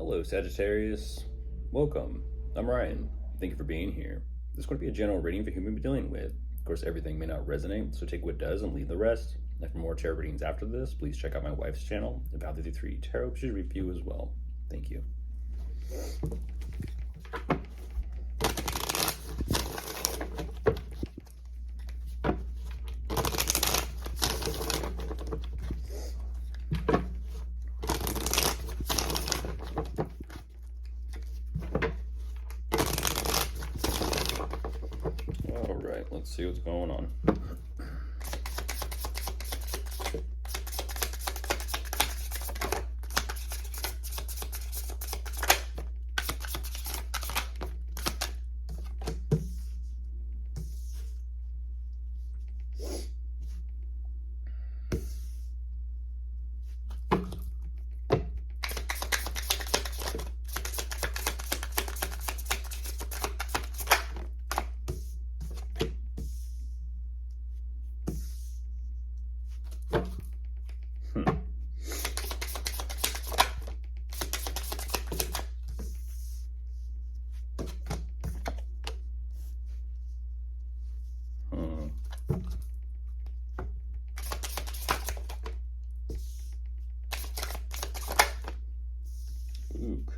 Hello, Sagittarius. Welcome. I'm Ryan. Thank you for being here. This is going to be a general reading for whom we'll be dealing with. Of course, everything may not resonate, so take what does and leave the rest. And for more tarot readings after this, please check out my wife's channel, About 53 Tarot. She's review as well. Thank you. All right, let's see what's going on.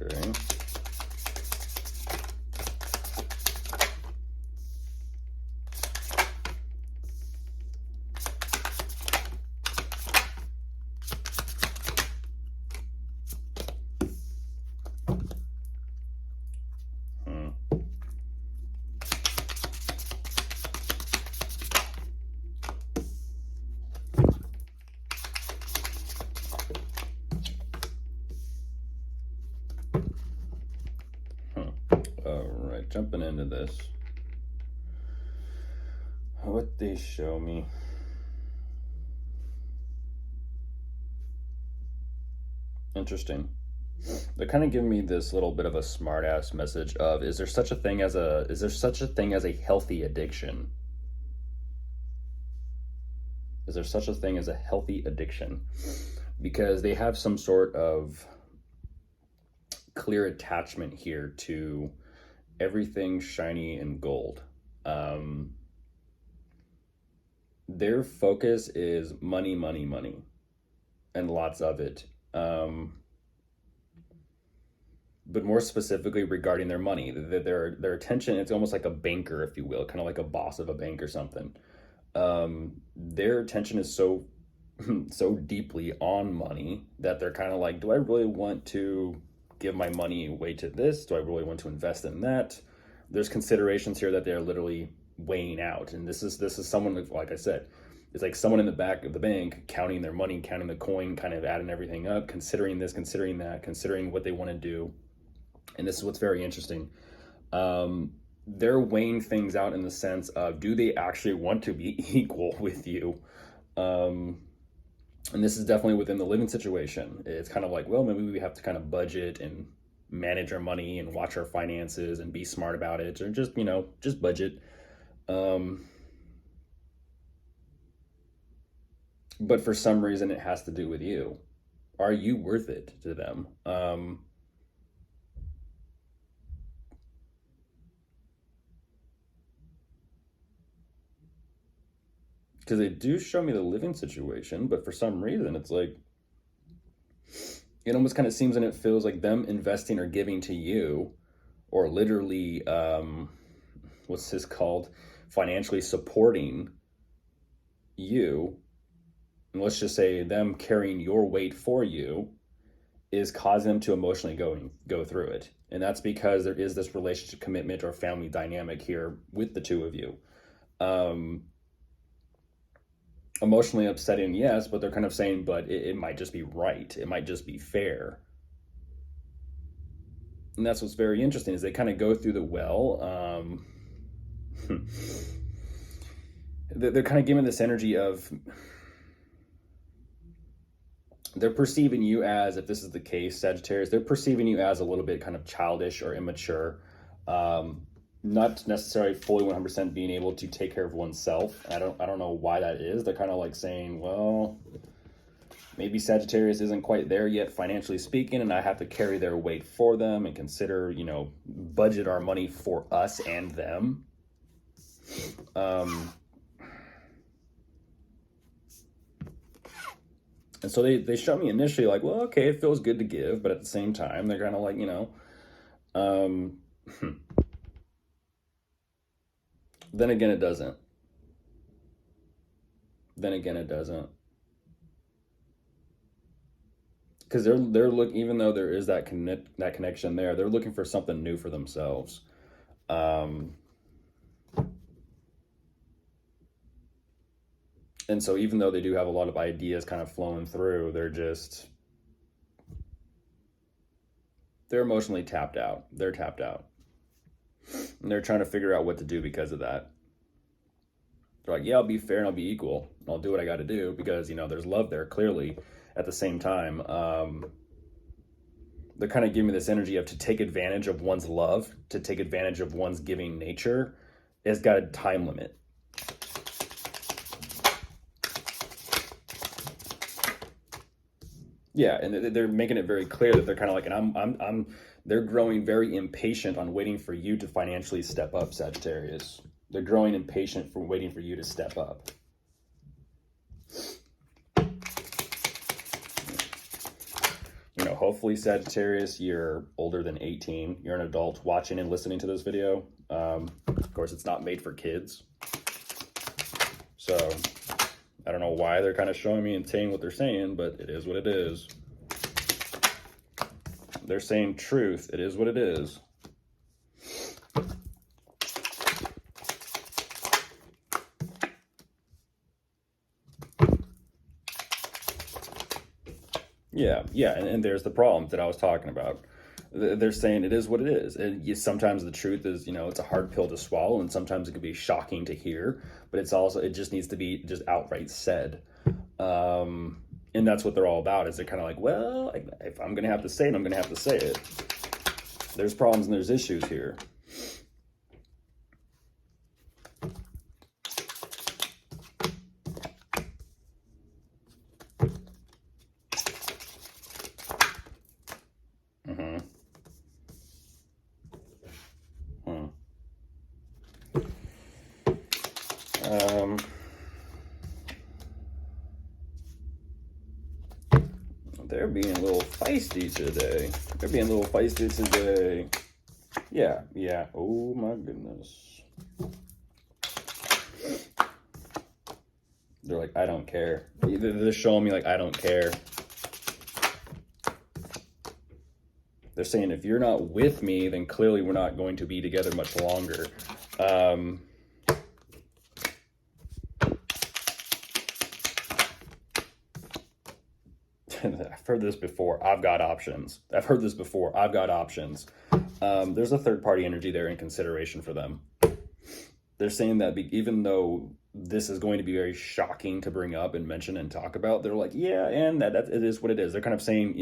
Okay. All right, jumping into this. What they show me. Interesting. They're kind of giving me this little bit of a smart ass message of, is there such a thing as a healthy addiction? Is there such a thing as a healthy addiction? Because they have some sort of clear attachment here to everything shiny and gold. Their focus is money, money, money, and lots of it. But more specifically regarding their money, their attention, it's almost like a banker, if you will, kind of like a boss of a bank or something. Their attention is so deeply on money that they're kind of like, do I really want to give my money away to this? Do I really want to invest in that? There's considerations here that they're literally weighing out. And this is someone, like I said, it's like someone in the back of the bank counting their money, counting the coin, kind of adding everything up, considering this, considering that, considering what they want to do. And this is what's very interesting. They're weighing things out in the sense of, do they actually want to be equal with you? And this is definitely within the living situation. It's kind of like, well, maybe we have to kind of budget and manage our money and watch our finances and be smart about it, or just, just budget. But for some reason, it has to do with you. Are you worth it to them? Because they do show me the living situation, but for some reason, it's like, it almost kind of seems and it feels like them investing or giving to you, or literally, what's this called? Financially supporting you, and let's just say them carrying your weight for you, is causing them to emotionally go through it. And that's because there is this relationship commitment or family dynamic here with the two of you. Emotionally upsetting, yes, but they're kind of saying, but it might just be right. It might just be fair. And that's what's very interesting, is they kind of go through the well. They're kind of giving this energy of, they're perceiving you as, if this is the case, Sagittarius, they're perceiving you as a little bit kind of childish or immature. Not necessarily fully 100% being able to take care of oneself. I don't know why that is. They're kind of like saying, well, maybe Sagittarius isn't quite there yet financially speaking, and I have to carry their weight for them and consider, budget our money for us and them. And so they show me initially like, well, okay, it feels good to give, but at the same time, they're kind of like, then again, it doesn't. Then again, it doesn't. Because they're looking, even though there is that connection there, they're looking for something new for themselves. And so even though they do have a lot of ideas kind of flowing through, they're emotionally tapped out. They're tapped out. And they're trying to figure out what to do because of that. They're like, yeah, I'll be fair and I'll be equal. I'll do what I got to do because, there's love there clearly. At the same time, they're kind of giving me this energy of to take advantage of one's love, to take advantage of one's giving nature, has got a time limit. Yeah, and they're making it very clear that they're kind of like, and they're growing very impatient on waiting for you to financially step up, Sagittarius. They're growing impatient for waiting for you to step up. Hopefully, Sagittarius, you're older than 18. You're an adult watching and listening to this video. Of course, it's not made for kids. So I don't know why they're kind of showing me and saying what they're saying, but it is what it is. They're saying truth. It is what it is. Yeah, and there's the problem that I was talking about. They're saying it is what it is. And sometimes the truth is, it's a hard pill to swallow, and sometimes it can be shocking to hear, but it just needs to be just outright said. And that's what they're all about, is they're kind of like, well, if I'm going to have to say it, I'm going to have to say it. There's problems and there's issues here. They're being a little feisty today. Yeah. Oh my goodness. They're like, I don't care. They're showing me like, I don't care. They're saying, if you're not with me, then clearly we're not going to be together much longer. I've heard this before. I've got options. There's a third party energy there in consideration for them. They're saying that even though this is going to be very shocking to bring up and mention and talk about, they're like, yeah, and that it is what it is. They're kind of saying,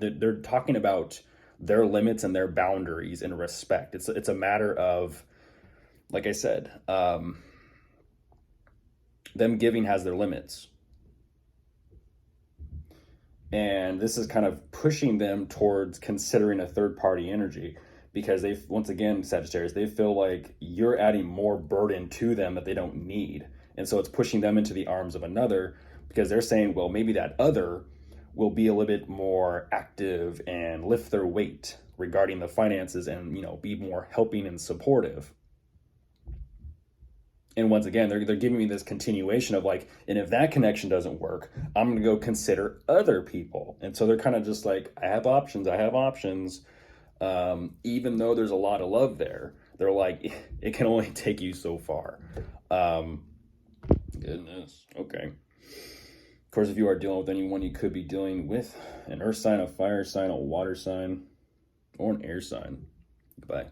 they're talking about their limits and their boundaries and respect. It's a matter of, like I said, them giving has their limits. And this is kind of pushing them towards considering a third party energy, because once again, Sagittarius, they feel like you're adding more burden to them that they don't need. And so it's pushing them into the arms of another, because they're saying, well, maybe that other will be a little bit more active and lift their weight regarding the finances and, be more helping and supportive. And once again, they're giving me this continuation of like, and if that connection doesn't work, I'm going to go consider other people. And so they're kind of just like, I have options. Even though there's a lot of love there, they're like, it can only take you so far. Goodness. Okay. Of course, if you are dealing with anyone, you could be dealing with an earth sign, a fire sign, a water sign, or an air sign. Goodbye.